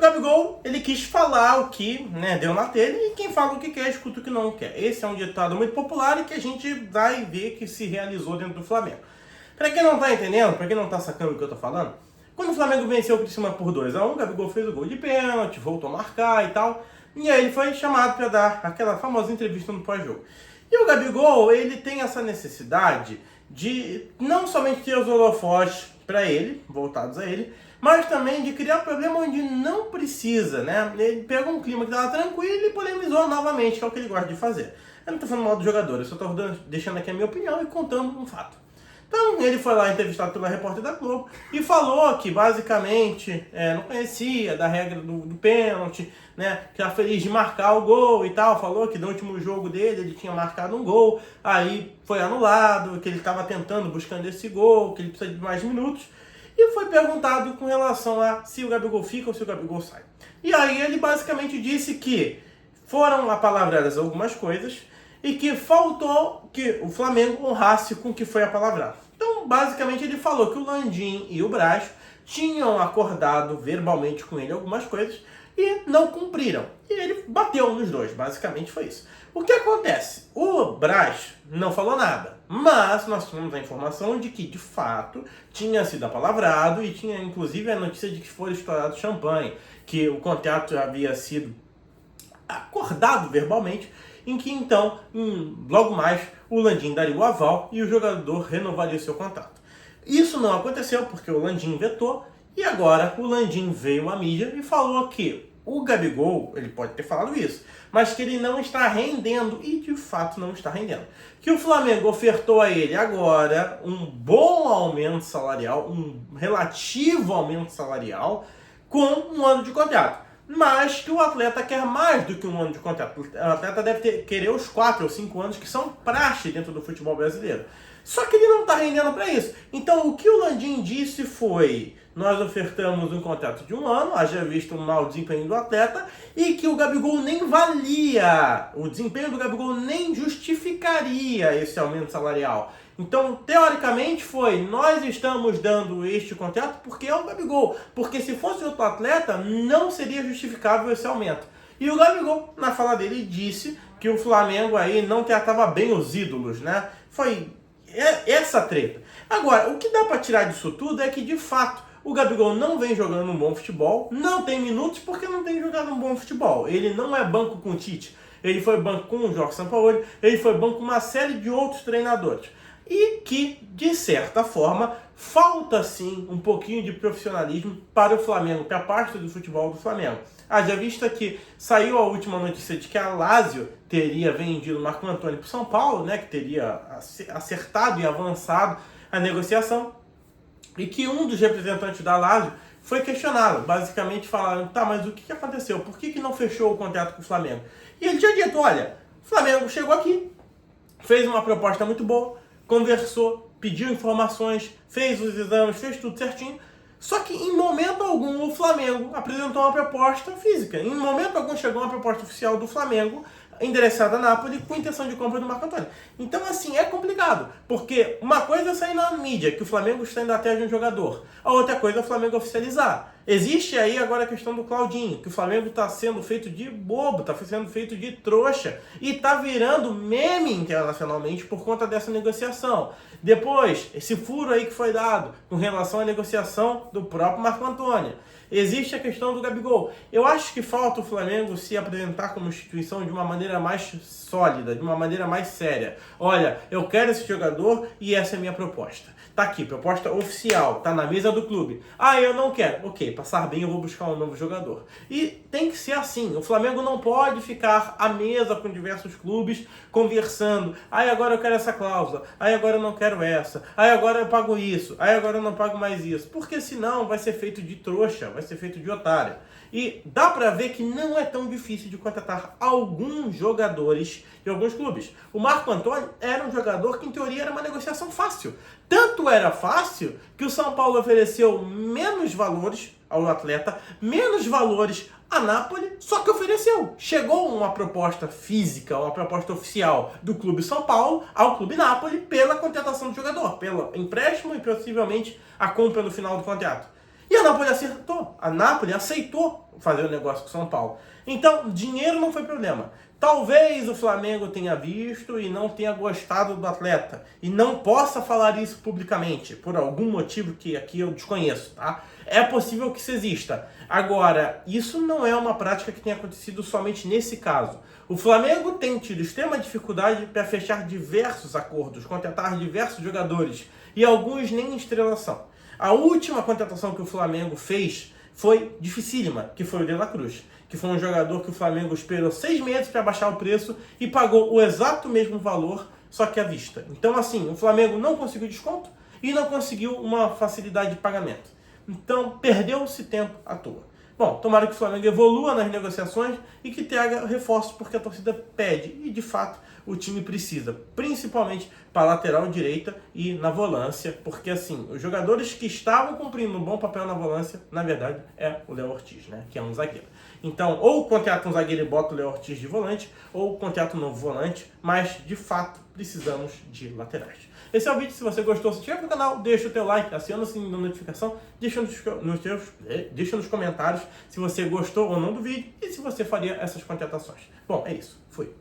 O Gabigol, ele quis falar o que, né, deu na telha, e quem fala o que quer, escuta o que não quer. Esse é um ditado muito popular e que a gente vai ver que se realizou dentro do Flamengo. Pra quem não tá entendendo, pra quem não tá sacando o que eu tô falando, quando o Flamengo venceu o Criciúma por 2-1, o Gabigol fez o gol de pênalti, voltou a marcar e tal, e aí ele foi chamado para dar aquela famosa entrevista no pós-jogo. E o Gabigol, ele tem essa necessidade de não somente ter os holofotes para ele, voltados a ele, mas também de criar problema onde não precisa, né? Ele pegou um clima que estava tranquilo e polemizou novamente, que é o que ele gosta de fazer. Eu não estou falando mal do jogador, eu só estou deixando aqui a minha opinião e contando um fato. Então ele foi lá entrevistado pela repórter da Globo e falou que basicamente não conhecia da regra do pênalti, né, que era feliz de marcar o gol e tal, falou que no último jogo dele ele tinha marcado um gol, aí foi anulado, que ele estava tentando, buscando esse gol, que ele precisa de mais minutos, e foi perguntado com relação a se o Gabigol fica ou se o Gabigol sai. E aí ele basicamente disse que foram apalavradas algumas coisas, e que faltou que o Flamengo honrasse com o que foi apalavrado. Então, basicamente, ele falou que o Landim e o Braz tinham acordado verbalmente com ele algumas coisas e não cumpriram. E ele bateu nos dois, basicamente foi isso. O que acontece? O Braz não falou nada, mas nós tínhamos a informação de que, de fato, tinha sido apalavrado e tinha, inclusive, a notícia de que foi estourado champanhe, que o contrato havia sido acordado verbalmente, em que então, logo mais, o Landim daria o aval e o jogador renovaria o seu contrato. Isso não aconteceu porque o Landim vetou e agora o Landim veio à mídia e falou que o Gabigol, ele pode ter falado isso, mas que ele não está rendendo e de fato não está rendendo. Que o Flamengo ofertou a ele agora um bom aumento salarial, um relativo aumento salarial com um ano de contrato. Mas que o atleta quer mais do que um ano de contrato. O atleta deve querer os 4 ou 5 anos que são praxe dentro do futebol brasileiro. Só que ele não está rendendo para isso. Então o que o Landim disse foi: nós ofertamos um contrato de 1 ano, haja visto um mau desempenho do atleta, e que o Gabigol nem valia, o desempenho do Gabigol nem justificaria esse aumento salarial. Então, teoricamente foi, nós estamos dando este contrato porque é o Gabigol. Porque se fosse outro atleta, não seria justificável esse aumento. E o Gabigol, na fala dele, disse que o Flamengo aí não tratava bem os ídolos, né? Foi essa treta. Agora, o que dá para tirar disso tudo é que, de fato, o Gabigol não vem jogando um bom futebol, não tem minutos porque não tem jogado um bom futebol. Ele não é banco com o Tite, ele foi banco com o Jorge Sampaoli, ele foi banco com uma série de outros treinadores. E que, de certa forma, falta sim um pouquinho de profissionalismo para o Flamengo, para a parte do futebol do Flamengo. Haja vista que saiu a última notícia de que a Lazio teria vendido o Marco Antônio para o São Paulo, né, que teria acertado e avançado a negociação, e que um dos representantes da Lazio foi questioná-lo. Basicamente falaram: tá, mas o que aconteceu? Por que não fechou o contrato com o Flamengo? E ele tinha dito: olha, o Flamengo chegou aqui, fez uma proposta muito boa, conversou, pediu informações, fez os exames, fez tudo certinho. Só que em momento algum o Flamengo apresentou uma proposta física. Em momento algum chegou uma proposta oficial do Flamengo endereçada a Napoli com intenção de compra do Marco Antônio. Então, assim, é complicado. Porque uma coisa é sair na mídia que o Flamengo está indo atrás de um jogador. A outra coisa é o Flamengo oficializar. Existe aí agora a questão do Claudinho, que o Flamengo está sendo feito de bobo, está sendo feito de trouxa e está virando meme internacionalmente por conta dessa negociação. Depois, esse furo aí que foi dado com relação à negociação do próprio Marco Antônio. Existe a questão do Gabigol. Eu acho que falta o Flamengo se apresentar como instituição de uma maneira mais sólida, de uma maneira mais séria. Olha, eu quero esse jogador e essa é a minha proposta. Tá aqui, proposta oficial, tá na mesa do clube. Ah, eu não quero. Ok, passar bem, eu vou buscar um novo jogador. E tem que ser assim. O Flamengo não pode ficar à mesa com diversos clubes conversando. Aí agora eu quero essa cláusula. Aí agora eu não quero essa. Aí agora eu pago isso. Aí agora eu não pago mais isso. Porque senão vai ser feito de trouxa, vai ser feito de otário. E dá pra ver que não é tão difícil de contratar alguns jogadores de alguns clubes. O Marco Antônio era um jogador que, em teoria, era uma negociação fácil. Tanto era fácil que o São Paulo ofereceu menos valores ao atleta, menos valores a Napoli, só que ofereceu. Chegou uma proposta física, uma proposta oficial do Clube São Paulo ao Clube Napoli pela contratação do jogador, pelo empréstimo e possivelmente a compra no final do contrato. E a Napoli acertou. A Napoli aceitou fazer o negócio com o São Paulo. Então, dinheiro não foi problema. Talvez o Flamengo tenha visto e não tenha gostado do atleta. E não possa falar isso publicamente, por algum motivo que aqui eu desconheço, tá? É possível que isso exista. Agora, isso não é uma prática que tenha acontecido somente nesse caso. O Flamengo tem tido extrema dificuldade para fechar diversos acordos, contratar diversos jogadores, e alguns nem estrelação. A última contratação que o Flamengo fez foi dificílima, que foi o De La Cruz, que foi um jogador que o Flamengo esperou 6 meses para baixar o preço e pagou o exato mesmo valor, só que à vista. Então, assim, o Flamengo não conseguiu desconto e não conseguiu uma facilidade de pagamento. Então, perdeu-se tempo à toa. Bom, tomara que o Flamengo evolua nas negociações e que traga reforços, porque a torcida pede e, de fato, o time precisa, principalmente para a lateral direita e na volância, porque, assim, os jogadores que estavam cumprindo um bom papel na volância, na verdade, é o Léo Ortiz, né, que é um zagueiro. Então, ou contrata um zagueiro e bota o Léo Ortiz de volante, ou contrata um novo volante, mas, de fato, precisamos de laterais. Esse é o vídeo. Se você gostou, se inscreve no canal, deixa o teu like, aciona o sininho da notificação, deixa nos comentários se você gostou ou não do vídeo e se você faria essas contratações. Bom, é isso. Fui.